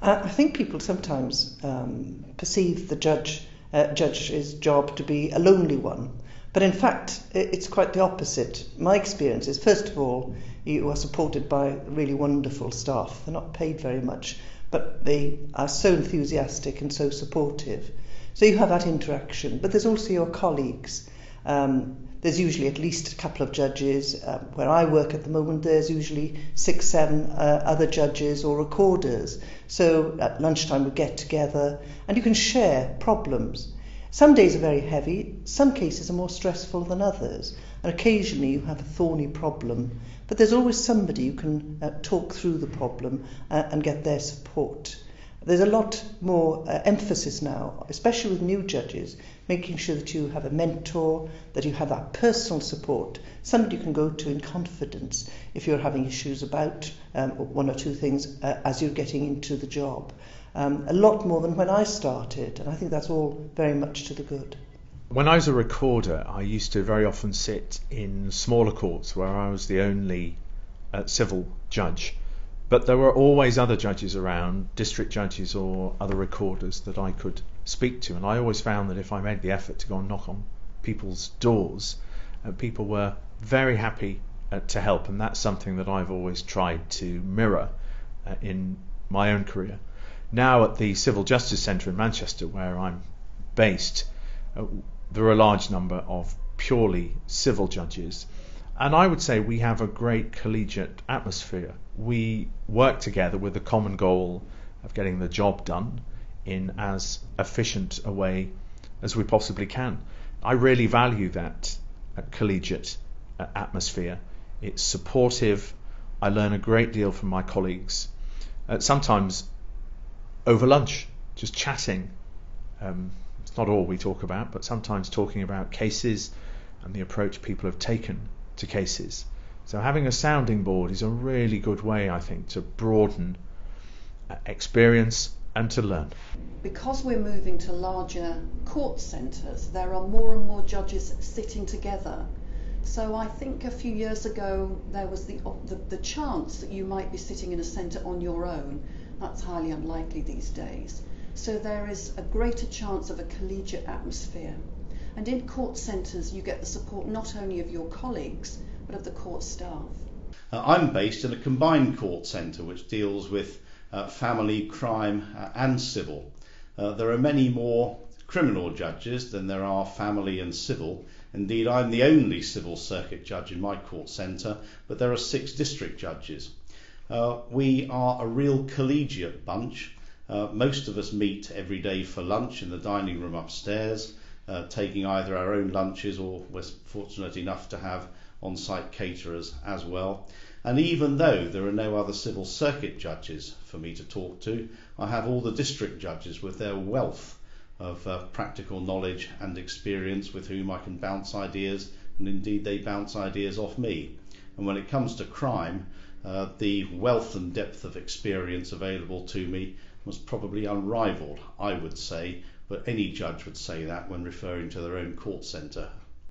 I think people sometimes perceive the judge's job to be a lonely one, but in fact it's quite the opposite. My experience is, first of all, you are supported by really wonderful staff. They're not paid very much, but they are so enthusiastic and so supportive. So you have that interaction, but there's also your colleagues. There's usually at least a couple of judges. Where I work at the moment, there's usually 6, 7 other judges or recorders. So at lunchtime we get together and you can share problems. Some days are very heavy, some cases are more stressful than others, and occasionally you have a thorny problem, but there's always somebody you can talk through the problem and get their support. There's a lot more emphasis now, especially with new judges, making sure that you have a mentor, that you have that personal support, somebody you can go to in confidence if you're having issues about one or two things as you're getting into the job. A lot more than when I started, and I think that's all very much to the good. When I was a recorder, I used to very often sit in smaller courts where I was the only civil judge. But there were always other judges around, district judges or other recorders that I could speak to. And I always found that if I made the effort to go and knock on people's doors, people were very happy to help. And that's something that I've always tried to mirror in my own career. Now at the Civil Justice Centre in Manchester, where I'm based, there are a large number of purely civil judges. And I would say we have a great collegiate atmosphere. We work together with the common goal of getting the job done in as efficient a way as we possibly can. I really value that collegiate atmosphere. It's supportive. I learn a great deal from my colleagues. Sometimes over lunch, just chatting. It's not all we talk about, but sometimes talking about cases and the approach people have taken to cases. So having a sounding board is a really good way, I think, to broaden experience and to learn. Because we're moving to larger court centres, there are more and more judges sitting together. So I think a few years ago there was the chance that you might be sitting in a centre on your own. That's highly unlikely these days. So there is a greater chance of a collegiate atmosphere. And in court centres you get the support not only of your colleagues but of the court staff. I'm based in a combined court centre which deals with family, crime and civil. There are many more criminal judges than there are family and civil. Indeed, I'm the only civil circuit judge in my court centre, but there are 6 district judges. We are a real collegiate bunch. Most of us meet every day for lunch in the dining room upstairs, taking either our own lunches or we're fortunate enough to have on-site caterers as well. And even though there are no other civil circuit judges for me to talk to, I have all the district judges with their wealth of practical knowledge and experience with whom I can bounce ideas, and indeed they bounce ideas off me. And when it comes to crime, the wealth and depth of experience available to me was probably unrivaled, I would say, but any judge would say that when referring to their own court centre